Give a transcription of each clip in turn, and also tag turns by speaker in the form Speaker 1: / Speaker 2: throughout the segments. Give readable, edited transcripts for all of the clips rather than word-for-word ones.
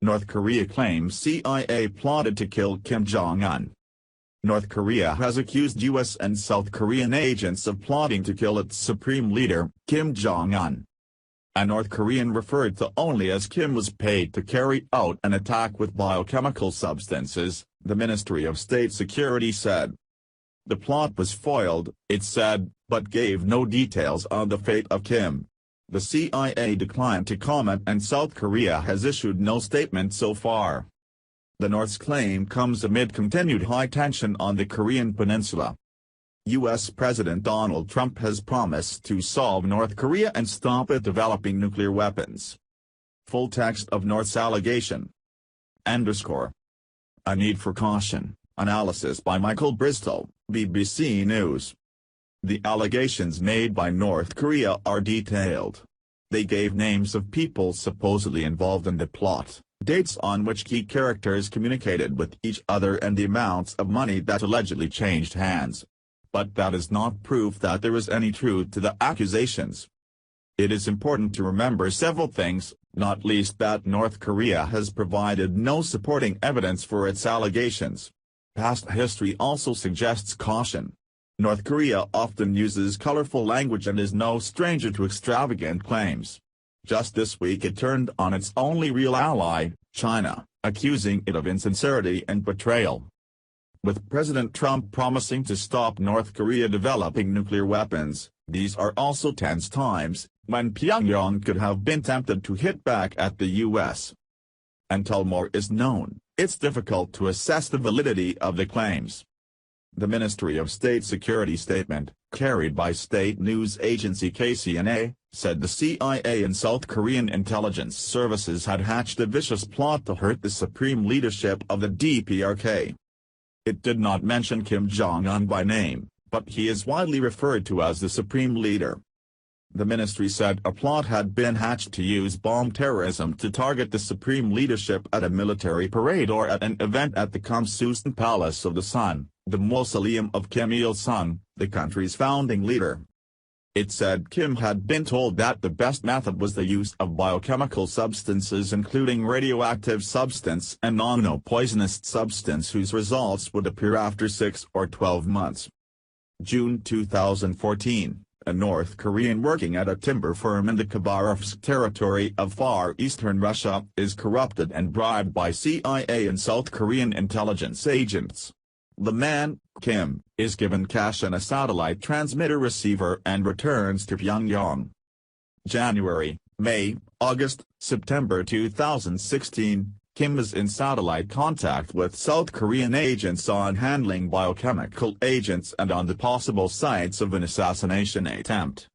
Speaker 1: North Korea claims CIA plotted to kill Kim Jong-un. North Korea has accused U.S. and South Korean agents of plotting to kill its supreme leader, Kim Jong-un. A North Korean referred to only as Kim was paid to carry out an attack with biochemical substances, the Ministry of State Security said. The plot was foiled, it said, but gave no details on the fate of Kim. The CIA declined to comment and South Korea has issued no statement so far. The North's claim comes amid continued high tension on the Korean peninsula. U.S. President Donald Trump has promised to solve North Korea and stop it developing nuclear weapons. Full text of North's allegation. A need for caution, analysis by Michael Bristow, BBC News. The allegations made by North Korea are detailed. They gave names of people supposedly involved in the plot, dates on which key characters communicated with each other and the amounts of money that allegedly changed hands. But that is not proof that there is any truth to the accusations. It is important to remember several things, not least that North Korea has provided no supporting evidence for its allegations. Past history also suggests caution. North Korea often uses colorful language and is no stranger to extravagant claims. Just this week it turned on its only real ally, China, accusing it of insincerity and betrayal. With President Trump promising to stop North Korea developing nuclear weapons, these are also tense times, when Pyongyang could have been tempted to hit back at the U.S. Until more is known, it's difficult to assess the validity of the claims. The Ministry of State Security statement, carried by state news agency KCNA, said the CIA and South Korean intelligence services had hatched a vicious plot to hurt the supreme leadership of the DPRK. It did not mention Kim Jong-un by name, but he is widely referred to as the supreme leader. The ministry said a plot had been hatched to use bomb terrorism to target the supreme leadership at a military parade or at an event at the Kamsusan Palace of the Sun, the mausoleum of Kim Il-sung, the country's founding leader. It said Kim had been told that the best method was the use of biochemical substances including radioactive substance and non-poisonous substance whose results would appear after 6 or 12 months. June 2014, a North Korean working at a timber firm in the Khabarovsk territory of far eastern Russia is corrupted and bribed by CIA and South Korean intelligence agents. The man, Kim, is given cash and a satellite transmitter receiver and returns to Pyongyang. January, May, August, September 2016, Kim is in satellite contact with South Korean agents on handling biochemical agents and on the possible sites of an assassination attempt.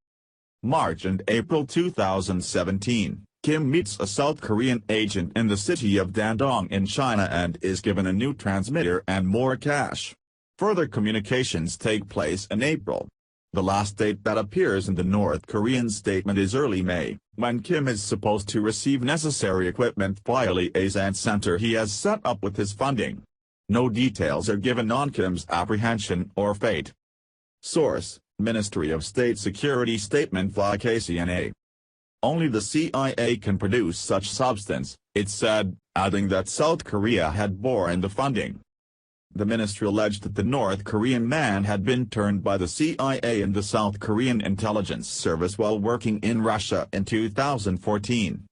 Speaker 1: March and April 2017. Kim meets a South Korean agent in the city of Dandong in China and is given a new transmitter and more cash. Further communications take place in April. The last date that appears in the North Korean statement is early May, when Kim is supposed to receive necessary equipment via a liaison center he has set up with his funding. No details are given on Kim's apprehension or fate. Source: Ministry of State Security statement via KCNA. Only the CIA can produce such substance, it said, adding that South Korea had borne the funding. The ministry alleged that the North Korean man had been turned by the CIA and the South Korean intelligence service while working in Russia in 2014.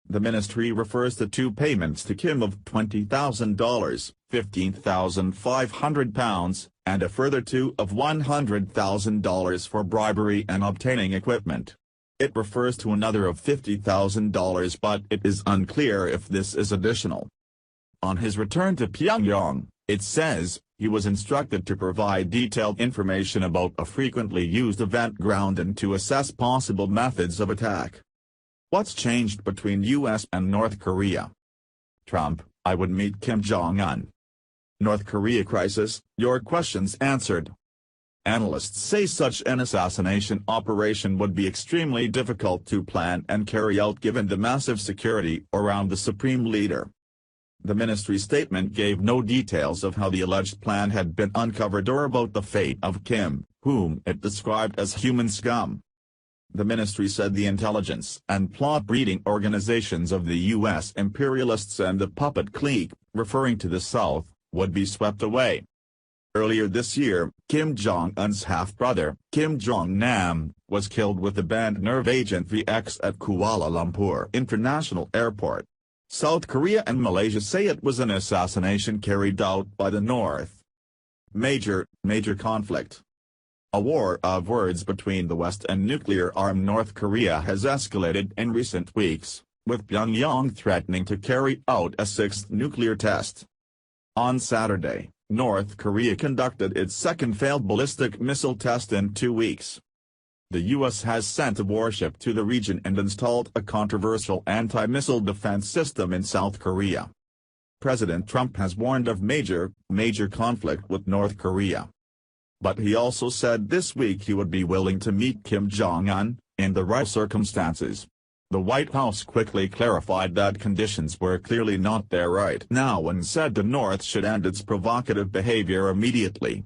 Speaker 1: The ministry refers to two payments to Kim of $20,000, £15,500, and a further two of $100,000 for bribery and obtaining equipment. It refers to another of $50,000 but it is unclear if this is additional. On his return to Pyongyang, it says, he was instructed to provide detailed information about a frequently used event ground and to assess possible methods of attack. What's changed between US and North Korea? Trump: I would meet Kim Jong-un. North Korea crisis, your questions answered. Analysts say such an assassination operation would be extremely difficult to plan and carry out given the massive security around the supreme leader. The ministry statement gave no details of how the alleged plan had been uncovered or about the fate of Kim, whom it described as human scum. The ministry said the intelligence and plot-breeding organizations of the U.S. imperialists and the puppet clique, referring to the South, would be swept away. Earlier this year, Kim Jong-un's half-brother, Kim Jong-nam, was killed with the banned nerve agent VX at Kuala Lumpur International Airport. South Korea and Malaysia say it was an assassination carried out by the North. Major conflict. A war of words between the West and nuclear-armed North Korea has escalated in recent weeks, with Pyongyang threatening to carry out a sixth nuclear test. On Saturday, North Korea conducted its second failed ballistic missile test in 2 weeks. The U.S. has sent a warship to the region and installed a controversial anti-missile defense system in South Korea. President Trump has warned of major conflict with North Korea. But he also said this week he would be willing to meet Kim Jong-un, in the right circumstances. The White House quickly clarified that conditions were clearly not there right now and said the North should end its provocative behavior immediately.